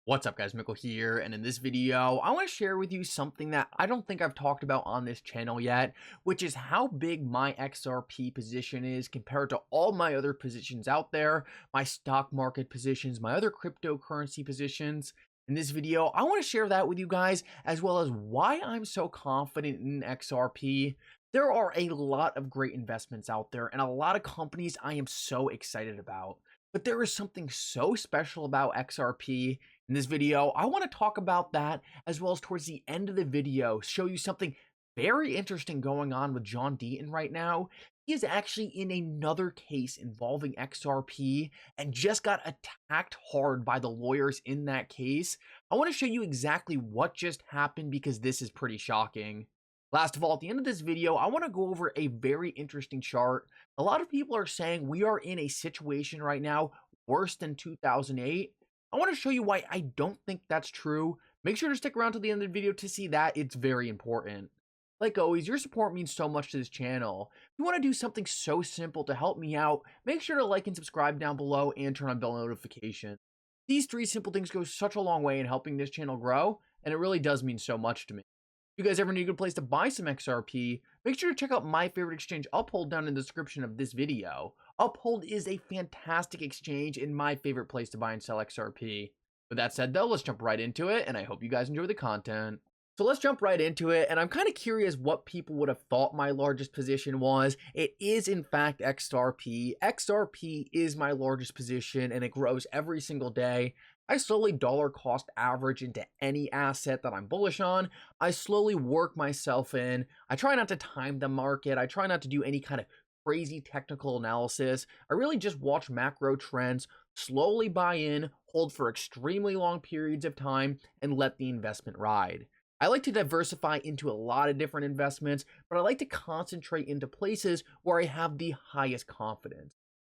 What's up guys, Mickle here, and in this video, I want to share with you something that I don't think I've talked about on this channel yet, which is how big my XRP position is compared to all my other positions out there, my stock market positions, my other cryptocurrency positions. In this video, I want to share that with you guys, as well as why I'm so confident in XRP. There are a lot of great investments out there, and a lot of companies I am so excited about. But there is something so special about XRP. In this video, I want to talk about that, as well as towards the end of the video, show you something very interesting going on with John Deaton right now. He is actually in another case involving XRP and just got attacked hard by the lawyers in that case. I want to show you exactly what just happened because this is pretty shocking. Last of all, at the end of this video, I want to go over a very interesting chart. A lot of people are saying we are in a situation right now worse than 2008. I want to show you why I don't think that's true. Make sure to stick around to the end of the video to see that. It's very important. Like always, your support means so much to this channel. If you want to do something so simple to help me out, make sure to like and subscribe down below and turn on bell notifications. These three simple things go such a long way in helping this channel grow, and it really does mean so much to me. If you guys ever need a good place to buy some XRP, make sure to check out my favorite exchange, Uphold, down in the description of this video. Uphold is a fantastic exchange and my favorite place to buy and sell XRP. With that said though, let's jump right into it, and I hope you guys enjoy the content. So let's jump right into it, and I'm kind of curious what people would have thought my largest position was. It is in fact XRP. XRP is my largest position and it grows every single day. I slowly dollar cost average into any asset that I'm bullish on. I slowly work myself in. I try not to time the market. I try not to do any kind of crazy technical analysis. I really just watch macro trends, slowly buy in, hold for extremely long periods of time, and let the investment ride. I like to diversify into a lot of different investments, but I like to concentrate into places where I have the highest confidence.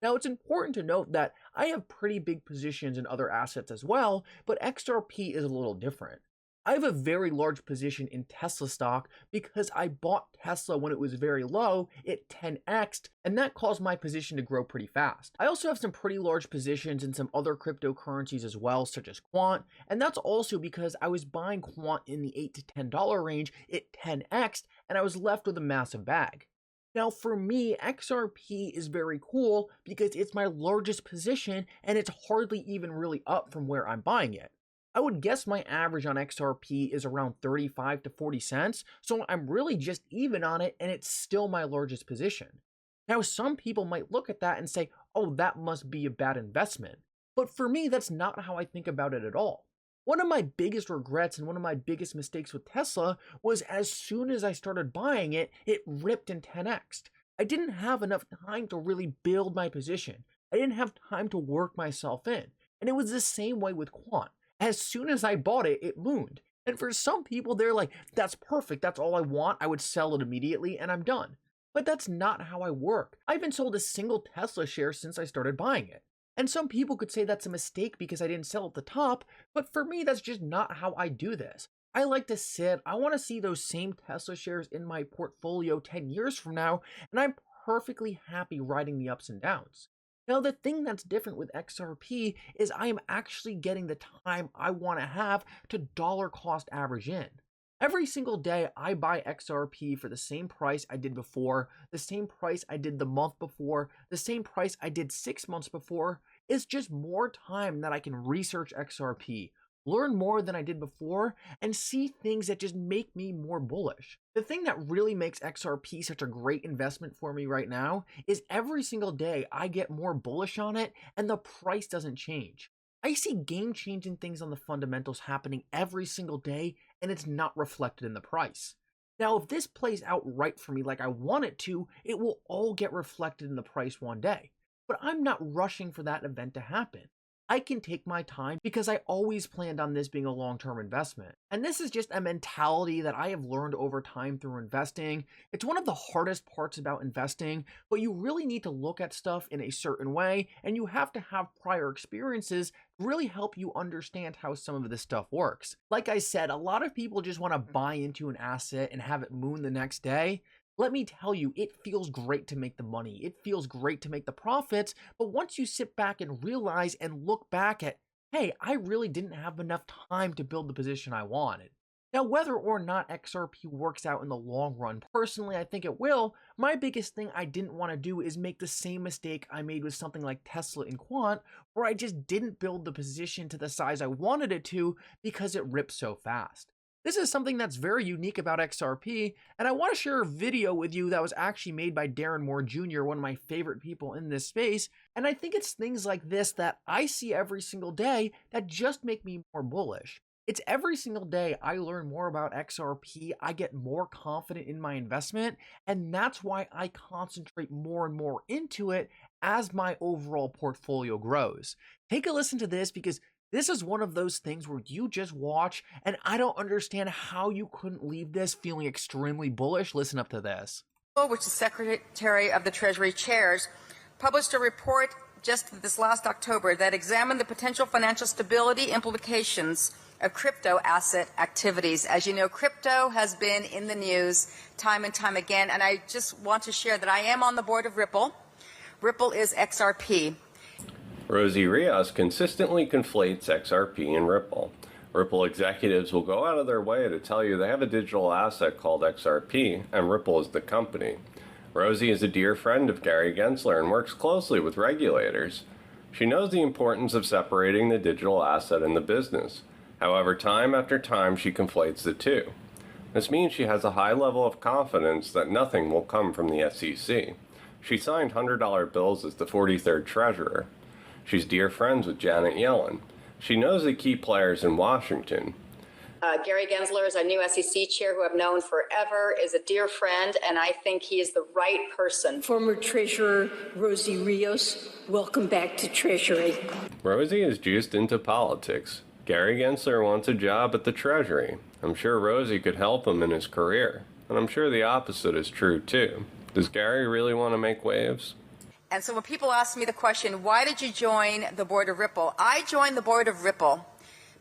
Now, it's important to note that I have pretty big positions in other assets as well, but XRP is a little different. I have a very large position in Tesla stock because I bought Tesla when it was very low, it 10x'd, and that caused my position to grow pretty fast. I also have some pretty large positions in some other cryptocurrencies as well, such as Quant, and that's also because I was buying Quant in the $8 to $10 range, it 10x'd, and I was left with a massive bag. Now, for me, XRP is very cool because it's my largest position and it's hardly even really up from where I'm buying it. I would guess my average on XRP is around 35 to 40 cents, so I'm really just even on it and it's still my largest position. Now, some people might look at that and say, oh, that must be a bad investment. But for me, that's not how I think about it at all. One of my biggest regrets and one of my biggest mistakes with Tesla was as soon as I started buying it, it ripped and 10x'd. I didn't have enough time to really build my position. I didn't have time to work myself in. And it was the same way with Quant. As soon as I bought it, it mooned. And for some people, they're like, that's perfect. That's all I want. I would sell it immediately and I'm done. But that's not how I work. I haven't sold a single Tesla share since I started buying it. And some people could say that's a mistake because I didn't sell at the top, but for me, that's just not how I do this. I like to sit, I want to see those same Tesla shares in my portfolio 10 years from now, and I'm perfectly happy riding the ups and downs. Now, the thing that's different with XRP is I am actually getting the time I want to have to dollar cost average in. Every single day, I buy XRP for the same price I did before, the same price I did the month before, the same price I did 6 months before. It's just more time that I can research XRP, learn more than I did before, and see things that just make me more bullish. The thing that really makes XRP such a great investment for me right now is every single day I get more bullish on it and the price doesn't change. I see game-changing things on the fundamentals happening every single day, and it's not reflected in the price. Now, if this plays out right for me like I want it to, it will all get reflected in the price one day. But I'm not rushing for that event to happen. I can take my time because I always planned on this being a long-term investment. And this is just a mentality that I have learned over time through investing. It's one of the hardest parts about investing, but you really need to look at stuff in a certain way, and you have to have prior experiences to really help you understand how some of this stuff works. Like I said, a lot of people just want to buy into an asset and have it moon the next day. Let me tell you, it feels great to make the money. It feels great to make the profits. But once you sit back and realize and look back at hey, I really didn't have enough time to build the position I wanted. Now, whether or not XRP works out in the long run, personally, I think it will. My biggest thing I didn't want to do is make the same mistake I made with something like Tesla and Quant, where I just didn't build the position to the size I wanted it to because it ripped so fast. This is something that's very unique about XRP, and I want to share a video with you that was actually made by Darren Moore Jr., one of my favorite people in this space, and I think it's things like this that I see every single day that just make me more bullish. It's every single day I learn more about XRP, I get more confident in my investment, and that's why I concentrate more and more into it as my overall portfolio grows. Take a listen to this because this is one of those things where you just watch, and I don't understand how you couldn't leave this feeling extremely bullish. Listen up to this. Which the Secretary of the Treasury chairs, published a report just this last October that examined the potential financial stability implications of crypto asset activities. As you know, crypto has been in the news time and time again, and I just want to share that I am on the board of Ripple. Ripple is XRP. Rosie Rios consistently conflates XRP and Ripple. Ripple executives will go out of their way to tell you they have a digital asset called XRP, and Ripple is the company. Rosie is a dear friend of Gary Gensler and works closely with regulators. She knows the importance of separating the digital asset and the business. However, time after time she conflates the two. This means she has a high level of confidence that nothing will come from the SEC. She signed $100 bills as the 43rd treasurer. She's dear friends with Janet Yellen. She knows the key players in Washington. Gary Gensler is our new SEC chair, who I've known forever, is a dear friend, and I think he is the right person. Former Treasurer Rosie Rios, welcome back to Treasury. Rosie is juiced into politics. Gary Gensler wants a job at the Treasury. I'm sure Rosie could help him in his career, and I'm sure the opposite is true too. Does Gary really want to make waves? And so when people ask me the question, why did you join the board of Ripple? I joined the board of Ripple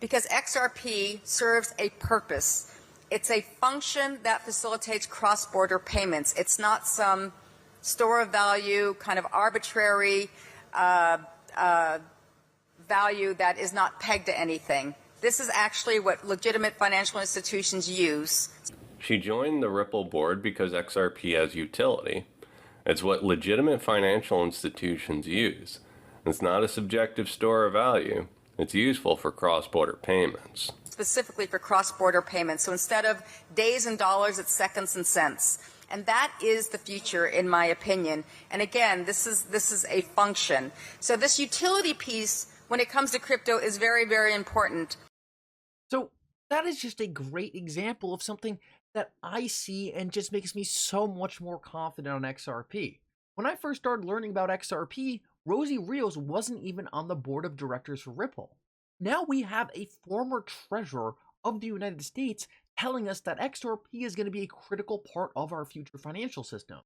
because XRP serves a purpose. It's a function that facilitates cross-border payments. It's not some store of value, kind of arbitrary value that is not pegged to anything. This is actually what legitimate financial institutions use. She joined the Ripple board because XRP has utility. It's what legitimate financial institutions use. It's not a subjective store of value. It's useful for cross-border payments. Specifically for cross-border payments. So instead of days and dollars, it's seconds and cents. And that is the future, in my opinion. And again, this is a function. So this utility piece, when it comes to crypto, is very, very important. So that is just a great example of something that I see and just makes me so much more confident on XRP. When I first started learning about XRP, Rosie Rios wasn't even on the board of directors for Ripple. Now we have a former treasurer of the United States telling us that XRP is going to be a critical part of our future financial system.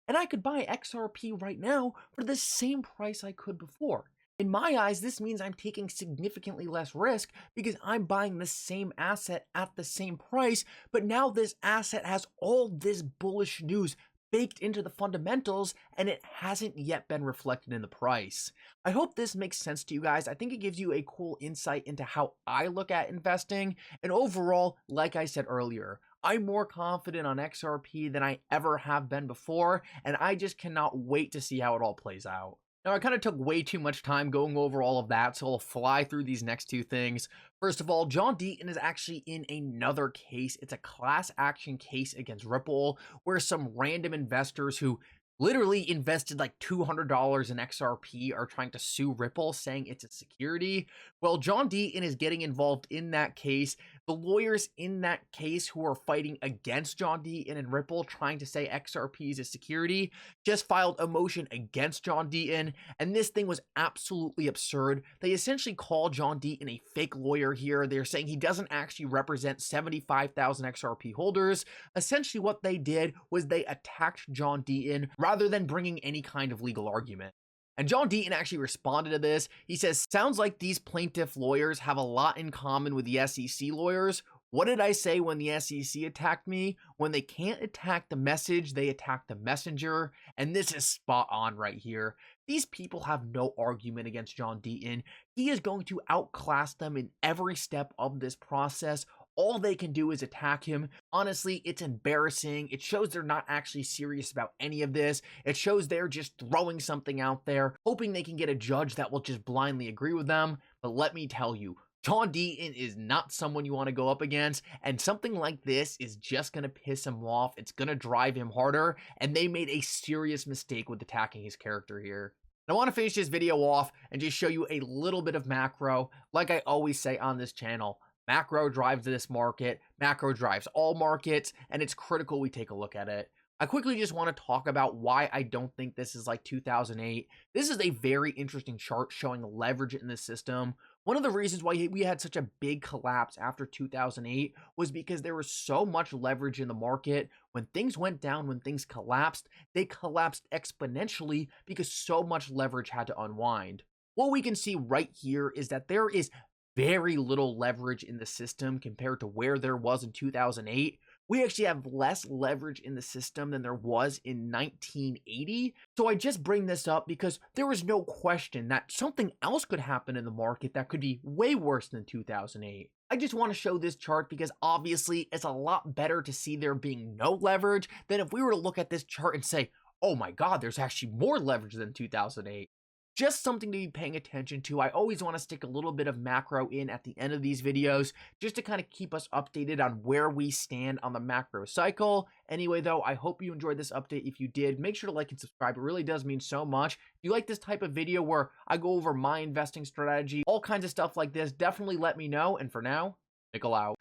And I could buy XRP right now for the same price I could before. In my eyes, this means I'm taking significantly less risk because I'm buying the same asset at the same price, but now this asset has all this bullish news baked into the fundamentals, and it hasn't yet been reflected in the price. I hope this makes sense to you guys. I think it gives you a cool insight into how I look at investing, and overall, like I said earlier, I'm more confident on XRP than I ever have been before, and I just cannot wait to see how it all plays out. Now, I kind of took way too much time going over all of that, so I'll fly through these next two things. First of all, John Deaton is actually in another case. It's a class action case against Ripple, where some random investors who literally invested like $200 in XRP are trying to sue Ripple, saying it's a security. Well, John Deaton is getting involved in that case. The lawyers in that case who are fighting against John Deaton and Ripple, trying to say XRP is a security, just filed a motion against John Deaton, and this thing was absolutely absurd. They essentially call John Deaton a fake lawyer here. They're saying he doesn't actually represent 75,000 XRP holders. Essentially what they did was they attacked John Deaton rather than bringing any kind of legal argument. And John Deaton actually responded to this. He says, "Sounds like these plaintiff lawyers have a lot in common with the SEC lawyers. What did I say when the SEC attacked me? When they can't attack the message, they attack the messenger." And this is spot on right here. These people have no argument against John Deaton. He is going to outclass them in every step of this process. All they can do is attack him. Honestly, it's embarrassing. It shows they're not actually serious about any of this. It shows they're just throwing something out there, hoping they can get a judge that will just blindly agree with them. But let me tell you, John Deaton is not someone you want to go up against, and something like this is just going to piss him off. It's going to drive him harder, and they made a serious mistake with attacking his character here. And I want to finish this video off and just show you a little bit of macro. Like I always say on this channel, macro drives this market, macro drives all markets, and it's critical we take a look at it. I quickly just want to talk about why I don't think this is like 2008. This is a very interesting chart showing leverage in the system. One of the reasons why we had such a big collapse after 2008 was because there was so much leverage in the market. When things went down, when things collapsed, they collapsed exponentially because so much leverage had to unwind. What we can see right here is that there is very little leverage in the system compared to where there was in 2008. We actually have less leverage in the system than there was in 1980. So I just bring this up because there is no question that something else could happen in the market that could be way worse than 2008. I just want to show this chart because obviously it's a lot better to see there being no leverage than if we were to look at this chart and say, oh my God, there's actually more leverage than 2008. Just something to be paying attention to. I always want to stick a little bit of macro in at the end of these videos just to kind of keep us updated on where we stand on the macro cycle. Anyway, though, I hope you enjoyed this update. If you did, make sure to like and subscribe. It really does mean so much. If you like this type of video where I go over my investing strategy, all kinds of stuff like this, definitely let me know. And for now, Mickle out.